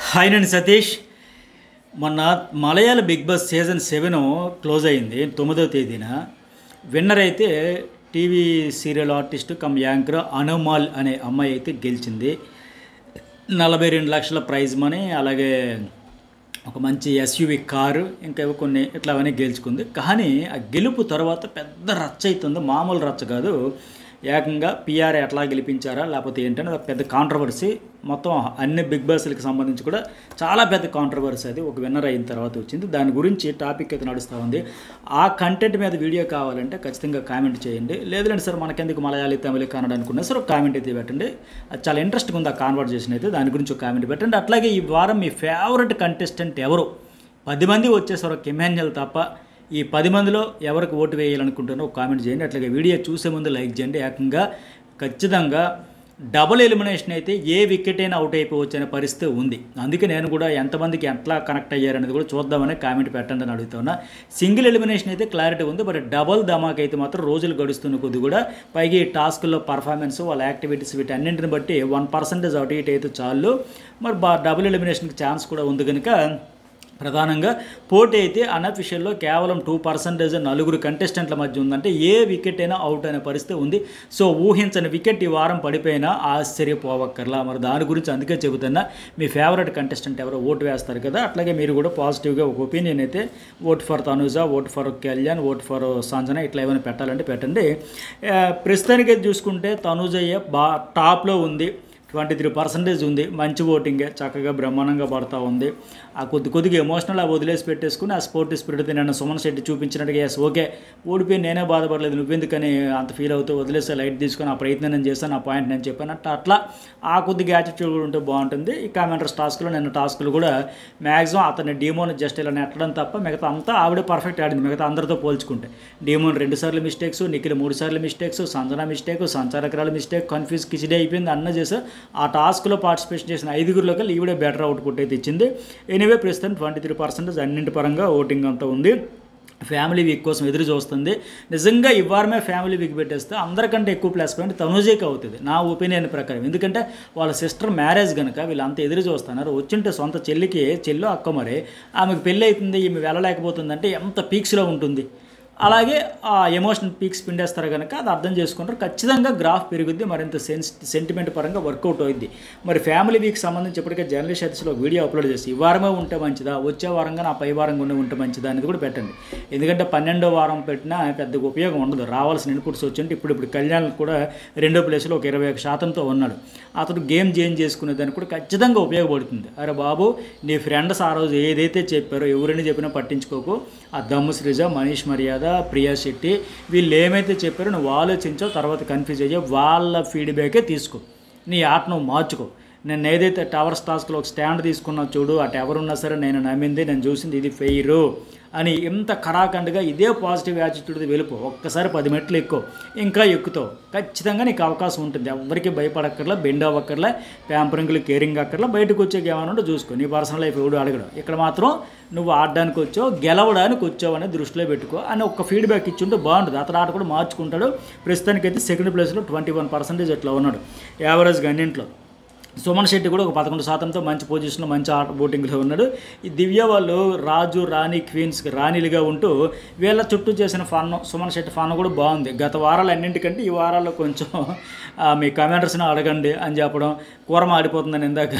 Hi నేను సతీష్. మొన్న Malayalam big boss season 7 close అయింది 9వ తేదీన. విన్నర్ అయితే TV serial artist cum anchor Anumol అనే అమ్మాయి అయితే గెలిచింది. 42 లక్షల ప్రైజ్ మనీ, అలాగే ఒక మంచి ఎస్యూవి కారు, ఇంకా కొన్ని ఇట్లా అవన్నీ గెలుచుకుంది. కానీ ఆ గెలుపు తర్వాత పెద్ద రచ్చ అవుతుంది, మామూలు రచ్చ కాదు. ఏకంగా పిఆర్ ఎట్లా గెలిపించారా లేకపోతే ఏంటంటే పెద్ద కాంట్రవర్సీ. మొత్తం అన్ని బిగ్ బాస్లకి సంబంధించి కూడా చాలా పెద్ద కాంట్రవర్సీ అది ఒక విన్నర్ అయిన తర్వాత వచ్చింది. దాని గురించి టాపిక్ అయితే నడుస్తూ ఉంది. ఆ కంటెంట్ మీద వీడియో కావాలంటే ఖచ్చితంగా కామెంట్ చేయండి. లేదంటే సార్ మనకెందుకు మలయాళీ తమిళ కన్నడ అనుకున్నా సార్ ఒక కామెంట్ అయితే పెట్టండి. అది చాలా ఇంట్రెస్ట్గా ఉంది ఆ కాన్వర్జేషన్ అయితే, దాని గురించి ఒక కామెంట్ పెట్టండి. అట్లాగే ఈ వారం మీ ఫేవరెట్ కంటెస్టెంట్ ఎవరు? 10 మంది వచ్చేసారు ఒక ఎమాన్యుయల్ తప్ప. ఈ 10 మందిలో ఎవరికి ఓటు వేయాలనుకుంటున్నారో ఒక కామెంట్ చేయండి. అట్లాగే వీడియో చూసే ముందు లైక్ చేయండి. ఏకంగా ఖచ్చితంగా డబుల్ ఎలిమినేషన్ అయితే ఏ వికెట్ అయినా అవుట్ అయిపోవచ్చు అనే పరిస్థితి ఉంది. అందుకే నేను కూడా ఎంతమందికి ఎట్లా కనెక్ట్ అయ్యారనేది కూడా చూద్దామని కామెంట్ పెట్టండి అని అడుగుతున్నా. సింగిల్ ఎలిమినేషన్ అయితే క్లారిటీ ఉంది, బట్ డబుల్ ధమాక్ అయితే మాత్రం రోజులు గడుస్తున్న కొద్ది కూడా పైగా ఈ టాస్క్లో పర్ఫార్మెన్స్, వాళ్ళ యాక్టివిటీస్ వీటన్నింటిని బట్టి 1% అటు ఇటు అయితే చాలు. మరి డబుల్ ఎలిమినేషన్కి ఛాన్స్ కూడా ఉంది కనుక ప్రధానంగా పోటీ అయితే అన్అఫిషియల్లో కేవలం 2% 4 కంటెస్టెంట్ల మధ్య ఉందంటే ఏ వికెట్ అయినా అవుట్ అనే పరిస్థితి ఉంది. సో ఊహించని వికెట్ ఈ వారం పడిపోయినా ఆశ్చర్యపోవక్కర్లా. మరి దాని గురించి అందుకే చెబుతున్నా, మీ ఫేవరెట్ కంటెస్టెంట్ ఎవరో ఓటు వేస్తారు కదా, అట్లాగే మీరు కూడా పాజిటివ్గా ఒక ఒపీనియన్ అయితే vote for Tanuja, vote for Kalyan, vote for Sanjana ఇట్లా ఏమైనా పెట్టాలంటే పెట్టండి. ప్రస్తుతానికి చూసుకుంటే తనుజయ్య టాప్లో ఉంది, 23% ఉంది. మంచి ఓటింగే, చక్కగా బ్రహ్మాండంగా పడతా ఉంది. ఆ కొద్దిగా ఎమోషనల్ వదిలేసి పెట్టేసుకుని ఆ స్పోర్ట్ స్పిరిట్ నేను సుమన్ శెట్టి చూపించినట్టుగా ఎస్ ఓకే ఓడిపోయి నేనే బాధపడలేదు, నువ్వెందుకని అంత ఫీల్ అవుతూ వదిలేస్తే లైట్ తీసుకొని ఆ ప్రయత్నం నేను చేశాను, ఆ పాయింట్ నేను చెప్పాను అట్లా ఆ కొద్దిగా యాటిట్యూడ్ కూడా ఉంటే బాగుంటుంది. ఈ కామెంటర్స్ టాస్క్లో నిన్న టాస్కులు కూడా మ్యాక్సిమం అతన్ని డీమోన్ జస్ట్ ఇలా నెట్టడం తప్ప మిగతా అంతా ఆవిడే పర్ఫెక్ట్ ఆడింది మిగతా అందరితో పోల్చుకుంటే. డీమోన్ 2 సార్లు మిస్టేక్స్, నిఖిల్ 3 సార్లు మిస్టేక్స్, సంజన మిస్టేక్, సంచారకరాల మిస్టేక్, కన్ఫ్యూజ్ కిచిడే అయిపోయింది అన్న చేశారు. ఆ టాస్క్లో పార్టిసిపేషన్ చేసిన 5గురిలోకి ఈవిడే బెటర్ అవుట్పుట్ అయితే ఇచ్చింది. ఎనీవే ప్రస్తుతం 23% అన్నింటి పరంగా ఓటింగ్ అంతా ఉంది. ఫ్యామిలీ వీక్ కోసం ఎదురు చూస్తుంది. నిజంగా ఈ వారమే ఫ్యామిలీ వీక్ పెట్టేస్తే అందరికంటే ఎక్కువ ప్లస్ పాయింట్ తనుజేకి అవుతుంది నా ఒపీనియన్ ప్రకారం. ఎందుకంటే వాళ్ళ సిస్టర్ మ్యారేజ్ కనుక వీళ్ళంతా ఎదురు చూస్తున్నారు. వచ్చింటే సొంత చెల్లో అక్క మరి ఆమెకు పెళ్ళి అవుతుంది, ఈమె వెళ్ళలేకపోతుందంటే ఎంత పీక్స్లో ఉంటుంది. అలాగే ఆ ఎమోషనల్ పీక్స్ పిండేస్తారు కనుక అది అర్థం చేసుకుంటారు. ఖచ్చితంగా గ్రాఫ్ పెరుగుద్ది, మరింత సెంటిమెంట్ పరంగా వర్కౌట్ అవుద్ది. మరి ఫ్యామిలీ వీక్ సంబంధించి ఇప్పటికే జర్నలిస్ట్ హెడ్స్లో వీడియో అప్లోడ్ చేసి ఈ వారమే ఉంటే మంచిదా, వచ్చే వారంగా నా పై వారంగా ఉంటే మంచిదా అనేది కూడా పెట్టండి. ఎందుకంటే 12వ వారం పెట్టినా పెద్దగా ఉపయోగం ఉండదు. రావాల్సిన ఇన్పుట్స్ వచ్చింటే ఇప్పుడు కళ్యాణ్ కూడా 2వ ప్లేస్లో ఒక 21%తో ఉన్నాడు. అతడు గేమ్ చేంజ్ చేసుకునే దానికి కూడా ఖచ్చితంగా ఉపయోగపడుతుంది. అరే బాబు, నీ ఫ్రెండ్స్ ఆ రోజు ఏదైతే చెప్పారో ఎవరైనా చెప్పినా పట్టించుకోకు. ఆ దమ్ము శ్రీజ, మనీష్ మర్యాద, ప్రియా శెట్టి వీళ్ళు ఏమైతే చెప్పారో నువ్వు ఆలోచించో, తర్వాత కన్ఫ్యూజ్ అయ్యో వాళ్ళ ఫీడ్బ్యాకే తీసుకో, నీ ఆట నువ్వు మార్చుకో. నేను ఏదైతే టవర్స్ టాస్క్లో ఒక స్టాండ్ తీసుకున్నా చూడు, అటు ఎవరున్నా సరే నేను నమ్మింది, నేను చూసింది ఇది ఫెయిరు అని ఎంత కరాఖండ్గా ఇదే పాజిటివ్ యాటిట్యూడ్ వెళ్ళిపో. ఒక్కసారి 10 మెట్లు ఎక్కువ, ఇంకా ఎక్కుతావు. ఖచ్చితంగా నీకు అవకాశం ఉంటుంది. ఎవరికి భయపడక్కర్లా, బెండ్ అవ్వక్కర్లా, ప్యాంపరింగ్లు కేరింగ్ అక్కర్లా. బయటకు వచ్చే ఏమన్నా చూసుకో, నీ పర్సనల్ లైఫ్ ఎవడు అడగడం. ఇక్కడ మాత్రం నువ్వు ఆడడానికి వచ్చావు, గెలవడానికి వచ్చావు అనేది దృష్టిలో పెట్టుకో అని ఒక ఫీడ్బ్యాక్ ఇచ్చుంటే బాగుంటుంది. అతను ఆట కూడా మార్చుకుంటాడు. ప్రస్తుతానికైతే 2nd ప్లేస్లో 21% అట్లా ఉన్నాడు యావరేజ్గా అన్నింట్లో. సుమన్ శెట్టి కూడా ఒక 11%తో మంచి పొజిషన్లో మంచి ఆట బోటింగ్లో ఉన్నాడు. ఈ దివ్య వాళ్ళు రాజు, రాణి, క్వీన్స్ రాణిలుగా ఉంటూ వీళ్ళ చుట్టూ చేసిన ఫన్, సుమన్ శెట్టి ఫన్ కూడా బాగుంది. గత వారాలు అన్నింటికంటే ఈ వారాల్లో కొంచెం మీ కమెంటర్స్ని అడగండి అని చెప్పడం, కూర మాడిపోతుందని ఇందాక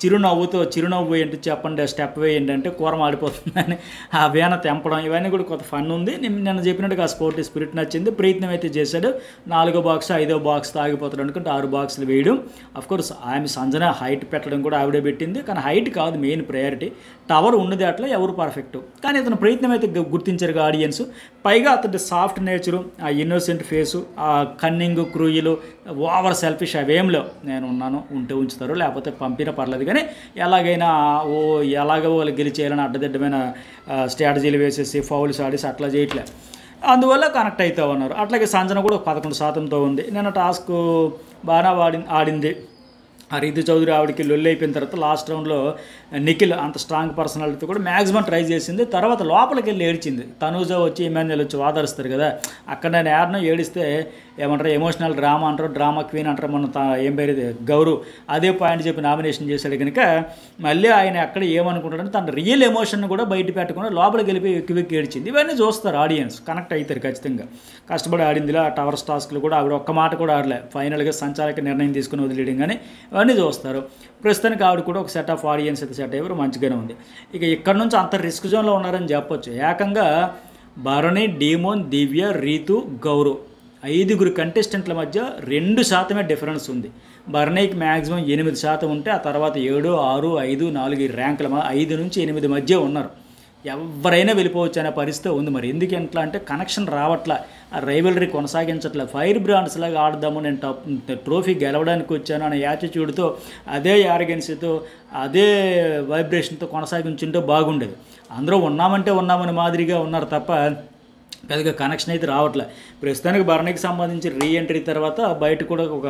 చిరునవ్వు ఏంటి చెప్పండి, స్టెప్ వేయండి అంటే కూర మాడిపోతుందని ఆ వేన తెంపడం, ఇవన్నీ కూడా కొంత ఫన్ ఉంది. నేను చెప్పినట్టుగా ఆ స్పోర్ట్ స్పిరిట్ నచ్చింది. ప్రయత్నం అయితే చేశాడు. 4వ బాక్స్ 5వ బాక్స్ తాగిపోతాడు అనుకుంటే 6 బాక్సులు వేయడం. అఫ్కోర్స్ ఆమె సంజన హైట్ పెట్టడం కూడా ఆవిడే పెట్టింది, కానీ హైట్ కాదు మెయిన్ ప్రయారిటీ. టవర్ ఉన్నది అట్లా ఎవరు పర్ఫెక్ట్, కానీ అతని ప్రయత్నం అయితే గుర్తించారు ఆడియన్స్. పైగా అతని సాఫ్ట్ నేచరు, ఆ ఇన్నోసెంట్ ఫేసు, ఆ కన్నింగ్, క్రూయలు, ఓవర్ సెల్ఫిష్ అవేంలో నేను ఉన్నాను, ఉంటే ఉంచుతారు లేకపోతే పంపినా పర్లేదు. కానీ ఎలాగైనా ఎలాగో వాళ్ళు గెలిచేయాలని అడ్డదిడ్డమైన స్ట్రాటజీలు వేసేసి ఫౌల్స్ ఆడేసి అట్లా చేయట్లే, అందువల్ల కనెక్ట్ అవుతూ ఉన్నారు. అట్లాగే సంజన కూడా 11%తో ఉంది. నేను టాస్క్ బాగా ఆడింది. ఆ రీతు చౌదరి ఆవిడకి లొల్లి అయిపోయిన తర్వాత లాస్ట్ రౌండ్లో నిఖిల్ అంత స్ట్రాంగ్ పర్సనాలిటీ కూడా మ్యాక్సిమం ట్రై చేసింది. తర్వాత లోపలికి వెళ్ళి ఏడ్చింది. తనూజ వచ్చి ఇమాన్యుయల్ వచ్చి వాదరుస్తారు కదా, అక్కడ నేను ఏడనో ఏడిస్తే ఏమంటారు ఎమోషనల్ డ్రామా అంటారు, డ్రామా క్వీన్ అంటారు. మన ఏం పేరు గౌరవ్ అదే పాయింట్ చెప్పి నామినేషన్ చేశాడు కనుక మళ్ళీ ఆయన ఎక్కడ ఏమనుకుంటాడంటే తన రియల్ ఎమోషన్ కూడా బయట పెట్టకుండా లోపలికి వెళ్ళిపోయి వెక్కి ఏడ్చింది. ఇవన్నీ చూస్తారు ఆడియన్స్, కనెక్ట్ అవుతారు ఖచ్చితంగా. కష్టపడి ఆడిందిలా టవర్స్ టాస్క్లు కూడా ఆవిడ ఒక్క మాట కూడా ఆడలే, ఫైనల్గా సంచాలక నిర్ణయం తీసుకుని వదిలేయడం కానీ ఇవన్నీ చూస్తారు. ప్రస్తుతానికి ఆవిడ కూడా ఒక సెట్ ఆఫ్ ఆడియన్స్ అయితే సెట్ అయ్యారు, మంచిగానే ఉంది. ఇక ఇక్కడ నుంచి అంత రిస్క్ జోన్లో ఉన్నారని చెప్పొచ్చు. ఏకంగా భరణి, డీమోన్, దివ్య, రీతు, గౌరవ్ 5 కంటెస్టెంట్ల మధ్య 2% డిఫరెన్స్ ఉంది. భరణికి మ్యాక్సిమం 8% ఉంటే ఆ తర్వాత 7, 6, 5, 4 ర్యాంకుల 5 నుంచి 8 మధ్య ఉన్నారు. ఎవరైనా వెళ్ళిపోవచ్చు అనే పరిస్థితి ఉంది. మరి ఎందుకు ఎట్లా అంటే కనెక్షన్ రావట్లా, ఆ రైవలరీ కొనసాగించట్లేదు. ఫైర్ బ్రాండ్స్ లాగా ఆడదాము, నేను ట్రోఫీ గెలవడానికి వచ్చాను అనే యాటిట్యూడ్తో, అదే యారగెన్సీతో, అదే వైబ్రేషన్తో కొనసాగించుంటే బాగుండేది. అందరూ ఉన్నామంటే ఉన్నామని మాదిరిగా ఉన్నారు తప్ప పెద్దగా కనెక్షన్ అయితే రావట్లే. ప్రస్తుతానికి భరణికి సంబంధించి రీఎంట్రీ తర్వాత బయట కూడా ఒక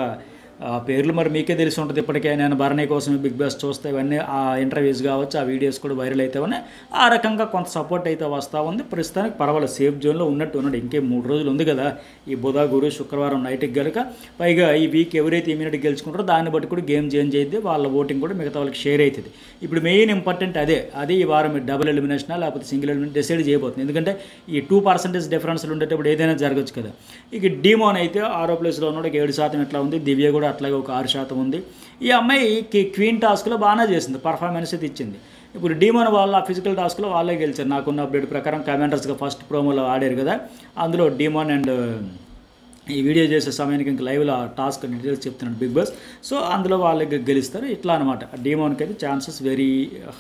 పేర్లు మరి మీకే తెలిసి ఉంటుంది ఇప్పటికే. నేను భరణి కోసం బిగ్ బాస్ చూస్తే ఇవన్నీ ఆ ఇంటర్వ్యూస్ కావచ్చు, ఆ వీడియోస్ కూడా వైరల్ అయితే ఉన్నాయి. ఆ రకంగా కొంత సపోర్ట్ అయితే వస్తూ ఉంది. ప్రస్తుతానికి పర్వాలేదు, సేఫ్ జోన్లో ఉన్నట్టు ఉన్నాడు. ఇంకే 3 రోజులు ఉంది కదా, ఈ బుధ, గురు, శుక్రవారం నైట్కి కనుక. పైగా ఈ వీక్ ఎవరైతే ఇమ్యూనిటీ గెలుచుకుంటారో దాన్ని బట్టి కూడా గేమ్ చేంజ్ అయితే వాళ్ళ ఓటింగ్ కూడా మిగతా వాళ్ళకి షేర్ అవుతుంది. ఇప్పుడు మెయిన్ ఇంపార్టెంట్ అదే ఈ వారం డబుల్ ఎలిమినేషనా లేకపోతే సింగిల్ ఎలిమినేషన్ డిసైడ్ చేయబోతుంది. ఎందుకంటే ఈ 2% డిఫరెన్స్లు ఉండేటప్పుడు ఏదైనా జరగచ్చు కదా. ఇక డీమోన్ అయితే 6వ ప్లేస్లో ఉన్నాడు, 7% ఎట్లా ఉంది. దివ్య కూడా అట్లాగే ఒక 6% ఉంది. ఈ అమ్మాయి క్వీన్ టాస్క్లో బాగానే చేసింది, పర్ఫార్మెన్స్ అయితే ఇచ్చింది. ఇప్పుడు డీమోన్ వాళ్ళ ఫిజికల్ టాస్క్లో వాళ్ళే గెలిచారు. నాకున్న అప్డేట్ ప్రకారం కమెంటర్స్గా ఫస్ట్ ప్రోమోలో ఆడారు కదా, అందులో డీమోన్ అండ్ ఈ వీడియో చేసే సమయానికి ఇంకా లైవ్లో టాస్క్ డీటెయిల్స్ చెప్తున్నాడు బిగ్ బాస్. సో అందులో వాళ్ళకి గెలుస్తారు ఇట్లా అనమాట. డీమోన్కి అయితే ఛాన్సెస్ వెరీ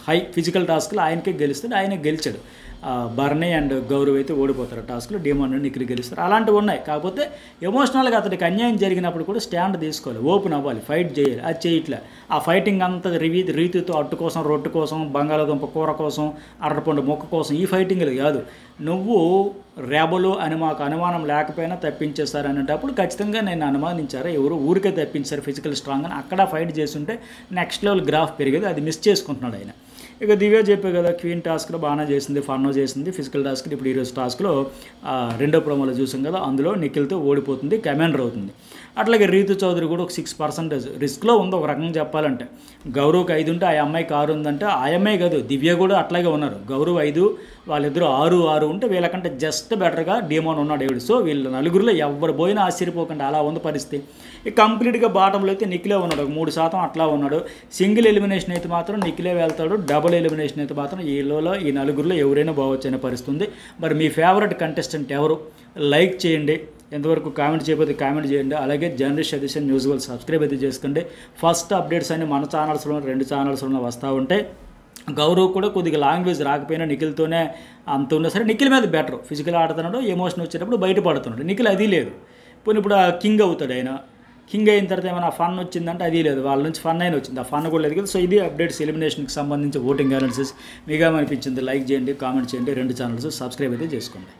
హై. ఫిజికల్ టాస్క్లో ఆయనకే గెలుస్తాడు, ఆయన గెలిచాడు. భరణి అండ్ గౌరవ్ అయితే ఓడిపోతారు టాస్క్లో, డీమోన్ అండ్ నిఖిల్ గెలుస్తారు. అలాంటివి ఉన్నాయి. కాకపోతే ఎమోషనల్గా అతనికి అన్యాయం జరిగినప్పుడు కూడా స్టాండ్ తీసుకోవాలి, ఓపెన్ అవ్వాలి, ఫైట్ చేయాలి. అది చేయట్లే. ఆ ఫైటింగ్ అంతా రీతితో అట్టు కోసం, రొట్టు కోసం, బంగాళాదుంప కూర కోసం, అరటిపండు మొక్క కోసం ఈ ఫైటింగ్లు కాదు. నువ్వు రేబలు అని మాకు అనుమానం లేకపోయినా తప్పించేస్తారు అనేటప్పుడు ఖచ్చితంగా నేను అనుమానించారా, ఎవరు ఊరికే తప్పించారు ఫిజికల్ స్ట్రాంగ్ అని. అక్కడ ఫైట్ చేస్తుంటే నెక్స్ట్ లెవెల్ గ్రాఫ్ పెరిగేది, అది మిస్ చేసుకుంటున్నాడు ఆయన. ఇక దివ్య చెప్పే కదా, క్వీన్ టాస్క్లో బాగానే చేసింది, ఫన్నో చేసింది. ఫిజికల్ టాస్క్లో ఇప్పుడు ఈరోజు టాస్క్లో 2వ ప్రోమోలో చూసాం కదా, అందులో నిఖిల్తో ఓడిపోతుంది, కమాండర్ అవుతుంది. అట్లాగే రీతు చౌదరి కూడా ఒక 6% రిస్క్లో ఉంది ఒక రకంగా చెప్పాలంటే. గౌరవ్కి 5 ఉంటే ఆ అమ్మాయికి 6 ఉందంటే, ఆ అమ్మాయి కాదు దివ్య కూడా అట్లాగే ఉన్నారు. గౌరవ్ 5, వాళ్ళిద్దరూ 6 ఉంటే వీళ్ళకంటే జస్ట్ బెటర్గా డీమోన్ ఉన్నాడు 7. సో వీళ్ళ నలుగురిలో ఎవరు పోయినా ఆశ్చర్యపోకుండా అలా ఉంది పరిస్థితి. ఇక కంప్లీట్గా బాటంలో అయితే నిఖిలే ఉన్నాడు, 3% అట్లా ఉన్నాడు. సింగిల్ ఎలిమినేషన్ అయితే మాత్రం నిఖిలే వెళ్తాడు, డబుల్ ఎలిమినేషన్ అయితే మాత్రం ఈ నలుగురిలో ఎవరైనా బాగొచ్చు అనే పరిస్థితి ఉంది. మరి మీ ఫేవరెట్ కంటెస్టెంట్ ఎవరు? లైక్ చేయండి, ఎంతవరకు కామెంట్ చేయకపోతే కామెంట్ చేయండి. అలాగే జర్నలిస్ట్ ఎడిషన్ న్యూస్ వాళ్ళు సబ్స్క్రైబ్ అయితే చేసుకోండి. ఫస్ట్ అప్డేట్స్ అన్ని మన ఛానల్స్లో 2 ఛానల్స్లో వస్తూ ఉంటాయి. గౌరవ్ కూడా కొద్దిగా లాంగ్వేజ్ రాకపోయినా నిఖిల్తోనే అంత ఉన్నా సరే నిఖిల్ మీద బెటర్. ఫిజికల్ ఆడుతున్నాడు, ఎమోషన్ వచ్చేటప్పుడు బయటపడుతున్నాడు. నిఖిల్ అది లేదు. పోనీ ఇప్పుడు కింగ్ అవుతాడు ఆయన. కింగ్ అయిన తర్వాత ఏమైనా ఫన్ వచ్చిందంటే అది లేదు, వాళ్ళ నుంచి ఫన్ అయినా వచ్చింది, ఆ ఫన్ కూడా లేదు కదా. సో ఇది అప్డేట్స్ ఎలిమినేషన్కి సంబంధించి ఓటింగ్ అనాలిసిస్. మీగా అనిపించింది లైక్ చేయండి, కామెంట్ చేయండి, 2 ఛానల్స్ సబ్స్క్రైబ్ అయితే చేసుకోండి.